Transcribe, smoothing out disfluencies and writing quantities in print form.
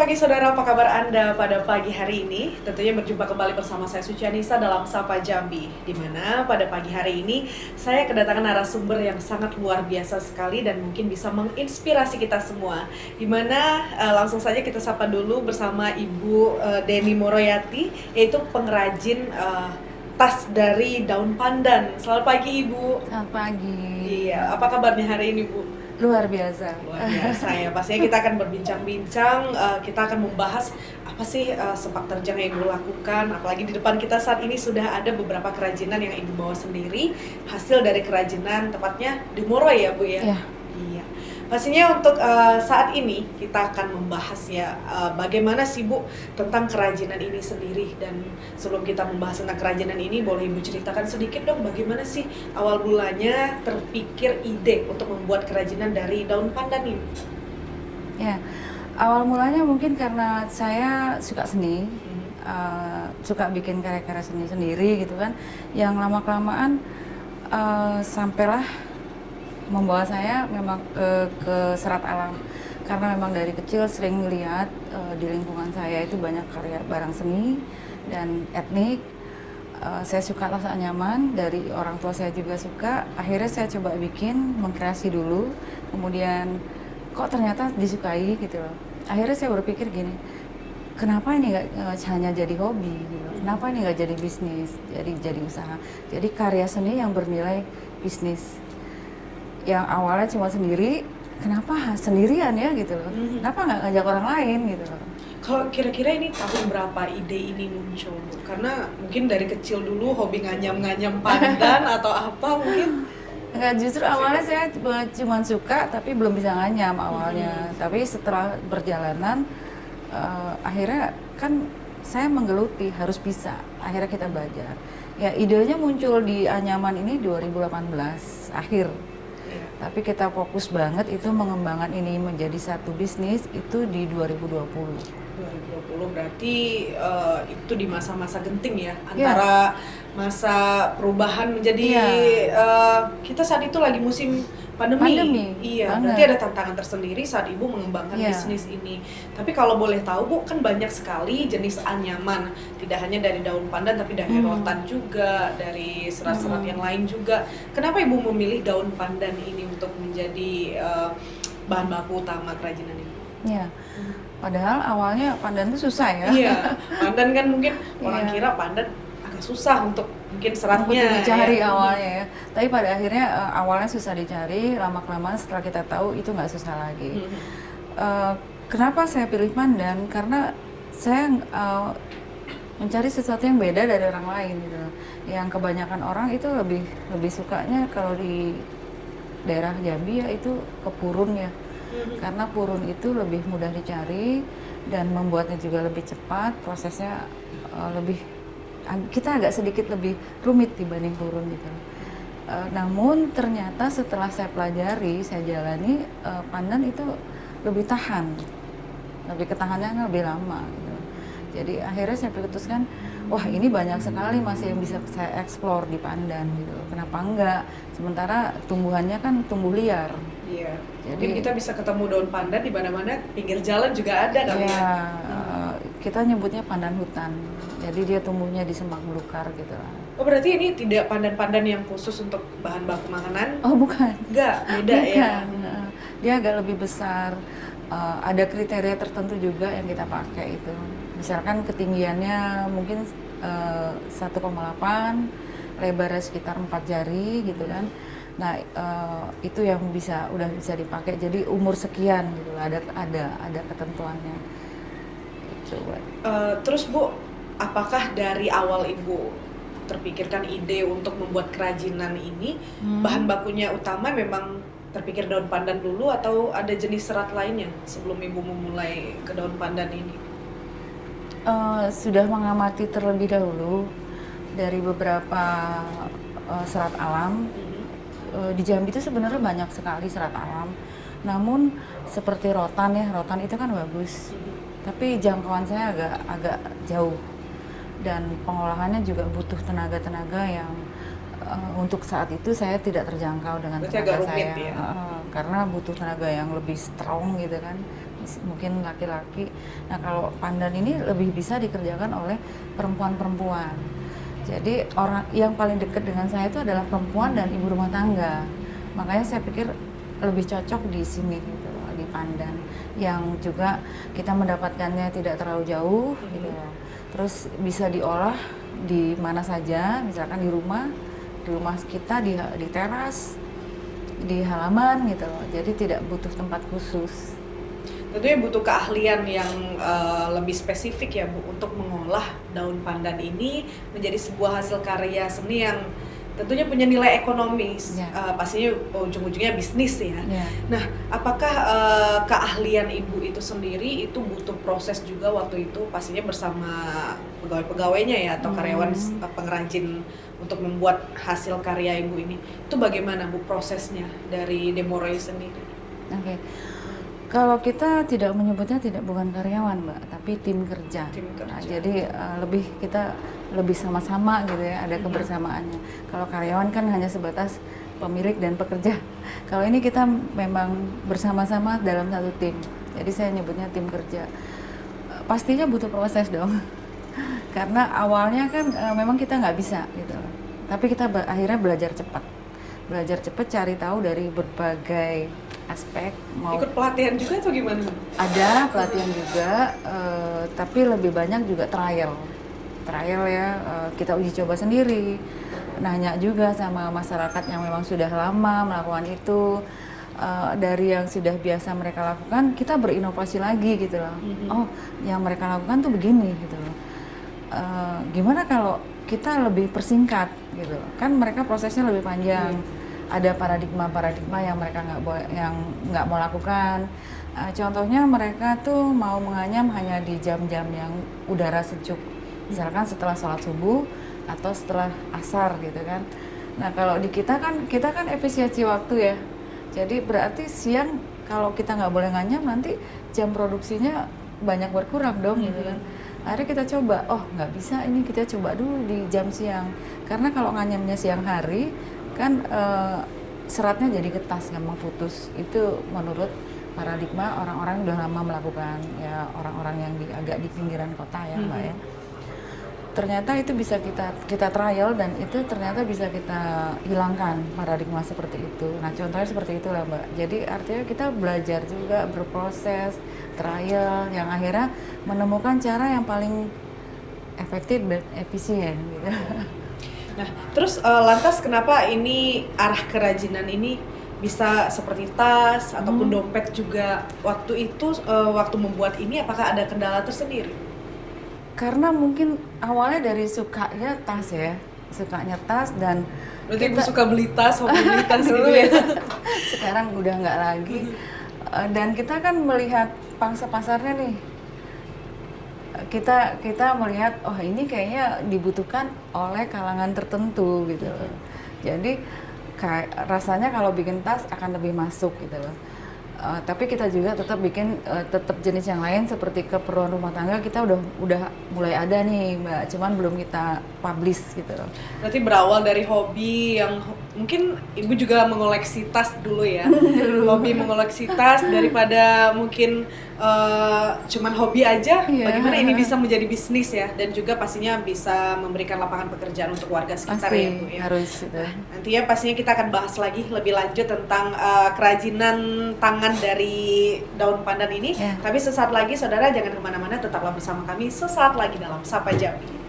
pagi saudara, apa kabar Anda pada pagi hari ini? Tentunya berjumpa kembali bersama saya Suci Anissa dalam Sapa Jambi, di mana pada pagi hari ini saya kedatangan narasumber yang sangat luar biasa sekali dan mungkin bisa menginspirasi kita semua. Di mana langsung saja kita sapa dulu bersama Ibu Deni Moroyati, yaitu pengrajin tas dari daun pandan. Selamat pagi Ibu. Selamat pagi. Iya, apa kabarnya hari ini Bu? Luar biasa. Luar biasa ya, pastinya kita akan berbincang-bincang, kita akan membahas apa sih sepak terjang yang Ibu lakukan, apalagi di depan kita saat ini sudah ada beberapa kerajinan yang Ibu bawa sendiri, hasil dari kerajinan tepatnya di Moroy ya Bu ya? Ya. Iya. Pastinya untuk saat ini kita akan membahas ya bagaimana sih Bu tentang kerajinan ini sendiri, dan sebelum kita membahas tentang kerajinan ini boleh Ibu ceritakan sedikit dong bagaimana sih awal mulanya terpikir ide untuk membuat kerajinan dari daun pandan ini? Ya, awal mulanya mungkin karena saya suka seni, suka bikin karya-karya seni sendiri gitu kan, yang lama-kelamaan sampailah membawa saya memang ke serat alam, karena memang dari kecil sering melihat di lingkungan saya itu banyak karya barang seni dan etnik. Saya suka rasa nyaman, dari orang tua saya juga suka. Akhirnya saya coba bikin, mengkreasi dulu, kemudian kok ternyata disukai gitu loh. Akhirnya saya berpikir gini, kenapa ini nggak hanya jadi hobi gitu? Kenapa ini nggak jadi bisnis, jadi usaha, jadi karya seni yang bernilai bisnis. Yang awalnya cuma sendiri, kenapa sendirian ya gitu loh? Kenapa nggak ngajak orang lain gitu loh? Kalau kira-kira ini tahun berapa ide ini muncul Bu? Karena mungkin dari kecil dulu hobi nganyam-nganyam pandan atau apa mungkin? Enggak, justru awalnya saya cuma suka tapi belum bisa nganyam awalnya. Tapi setelah perjalanan, akhirnya kan saya menggeluti harus bisa. Akhirnya kita belajar. Ya, idenya muncul di anyaman ini 2018 akhir. Tapi kita fokus banget itu mengembangkan ini menjadi satu bisnis itu di 2020. 2020 berarti itu di masa-masa genting ya, antara masa perubahan menjadi kita saat itu lagi musim pandemi. Iya, berarti ada tantangan tersendiri saat Ibu mengembangkan bisnis ini. Tapi kalau boleh tahu Bu, kan banyak sekali jenis anyaman, tidak hanya dari daun pandan tapi dari rotan juga, dari serat-serat yang lain juga. Kenapa Ibu memilih daun pandan ini untuk menjadi bahan baku utama kerajinan ini? Iya. Padahal awalnya pandan itu susah ya. Iya, pandan kan mungkin orang kira pandan agak susah untuk mungkin seratnya dicari ya. Awalnya ya. Tapi pada akhirnya awalnya susah dicari, lama-kelamaan setelah kita tahu itu nggak susah lagi. Kenapa saya pilih pandan? Karena saya mencari sesuatu yang beda dari orang lain gitu. Yang kebanyakan orang itu lebih sukanya kalau di daerah Jambi ya itu ke purun ya. Karena purun itu lebih mudah dicari dan membuatnya juga lebih cepat, prosesnya kita agak sedikit lebih rumit dibanding purun gitu. Namun ternyata setelah saya pelajari, saya jalani, pandan itu lebih tahan, lebih ketahanannya lebih lama gitu. Jadi akhirnya saya putuskan, wah ini banyak sekali masih yang bisa saya eksplor di pandan gitu. Kenapa enggak? Sementara tumbuhannya kan tumbuh liar. Iya. Jadi kita bisa ketemu daun pandan di mana-mana, pinggir jalan juga ada kali ya. Kita nyebutnya pandan hutan. Jadi dia tumbuhnya di semak belukar gitu lah. Oh, berarti ini tidak pandan-pandan yang khusus untuk bahan baku makanan? Oh, bukan. Enggak, beda ya. Dia agak lebih besar. Ada kriteria tertentu juga yang kita pakai itu. Misalkan ketinggiannya mungkin 1,8, lebarnya sekitar 4 jari gitu kan. Nah, itu yang udah bisa dipakai. Jadi umur sekian gitu, ada ketentuannya. Gitu, terus Bu, apakah dari awal Ibu terpikirkan ide untuk membuat kerajinan ini, bahan bakunya utama memang terpikir daun pandan dulu atau ada jenis serat lainnya sebelum Ibu memulai ke daun pandan ini? Sudah mengamati terlebih dahulu dari beberapa serat alam. Di Jambi itu sebenarnya banyak sekali serat alam. Namun seperti rotan ya, rotan itu kan bagus. Tapi jangkauan saya agak jauh. Dan pengolahannya juga butuh tenaga-tenaga yang untuk saat itu saya tidak terjangkau dengan tenaga saya. Ya? Karena butuh tenaga yang lebih strong gitu kan, mungkin laki-laki. Nah kalau pandan ini lebih bisa dikerjakan oleh perempuan-perempuan. Jadi orang yang paling dekat dengan saya itu adalah perempuan dan ibu rumah tangga. Makanya saya pikir lebih cocok di sini gitu loh, di pandan. Yang juga kita mendapatkannya tidak terlalu jauh gitu loh. Terus bisa diolah di mana saja, misalkan di rumah kita, di teras, di halaman gitu loh. Jadi tidak butuh tempat khusus. Tentunya butuh keahlian yang lebih spesifik ya Bu, untuk mengolah daun pandan ini menjadi sebuah hasil karya seni yang tentunya punya nilai ekonomis, pastinya ujung-ujungnya bisnis ya. Nah, apakah keahlian Ibu itu sendiri itu butuh proses juga waktu itu pastinya bersama pegawai-pegawainya ya atau karyawan pengrajin untuk membuat hasil karya Ibu ini? Itu bagaimana Bu prosesnya dari Demoroy sendiri? Oke. Kalau kita tidak menyebutnya bukan karyawan Mbak, tapi tim kerja. Nah, jadi kita lebih sama-sama gitu ya, ada kebersamaannya. Kalau karyawan kan hanya sebatas pemilik dan pekerja. Kalau ini kita memang bersama-sama dalam satu tim. Jadi saya nyebutnya tim kerja. Pastinya butuh proses dong. Karena awalnya kan memang kita nggak bisa gitu. Tapi kita akhirnya belajar cepat cari tahu dari berbagai aspek. Ikut pelatihan juga atau gimana? Ada pelatihan juga, tapi lebih banyak juga trial ya, kita uji coba sendiri, nanya juga sama masyarakat yang memang sudah lama melakukan itu. Dari yang sudah biasa mereka lakukan, kita berinovasi lagi gitu loh. Oh, yang mereka lakukan tuh begini gitu loh. Gimana kalau kita lebih persingkat gitu loh, kan mereka prosesnya lebih panjang. Ada paradigma yang mereka nggak mau lakukan. Contohnya mereka tuh mau menganyam hanya di jam-jam yang udara sejuk, misalkan setelah sholat subuh atau setelah asar gitu kan. Nah kalau di kita kan efisiensi waktu ya, jadi berarti siang kalau kita nggak boleh nganyam nanti jam produksinya banyak berkurang dong gitu kan. Akhirnya kita coba, oh nggak bisa ini, kita coba dulu di jam siang, karena kalau nganyamnya siang hari kan seratnya jadi getas, gampang putus. Itu menurut paradigma orang-orang yang udah lama melakukan, ya orang-orang yang agak di pinggiran kota ya Mbak ya. Ternyata itu bisa kita trial dan itu ternyata bisa kita hilangkan paradigma seperti itu. Nah contohnya seperti itulah Mbak. Jadi artinya kita belajar juga, berproses, trial, yang akhirnya menemukan cara yang paling efektif dan efisien gitu. Nah, terus lantas kenapa ini arah kerajinan ini bisa seperti tas ataupun dompet juga? Waktu itu waktu membuat ini apakah ada kendala tersendiri? Karena mungkin awalnya dari sukanya tas ya, dan berarti Ibu suka beli tas, hobi beli tas gitu ya? Sekarang udah nggak lagi. Dan kita kan melihat pangsa pasarnya nih. Kita melihat oh ini kayaknya dibutuhkan oleh kalangan tertentu gitu loh. Jadi rasanya kalau bikin tas akan lebih masuk gitu loh. Tapi kita juga tetap bikin tetap jenis yang lain seperti keperluan rumah tangga, kita udah mulai ada nih Mbak, cuman belum kita publish gitu loh. Berarti berawal dari hobi yang mungkin Ibu juga mengoleksi tas dulu ya. Hobi mengoleksi tas daripada mungkin cuman hobi aja, bagaimana ini bisa menjadi bisnis ya, dan juga pastinya bisa memberikan lapangan pekerjaan untuk warga sekitar. Pasti, ya Bu ya. Harus gitu. Nantinya pastinya kita akan bahas lagi lebih lanjut tentang kerajinan tangan dari daun pandan ini. Tapi sesaat lagi saudara jangan kemana-mana, tetaplah bersama kami sesaat lagi dalam Sapa Jambi.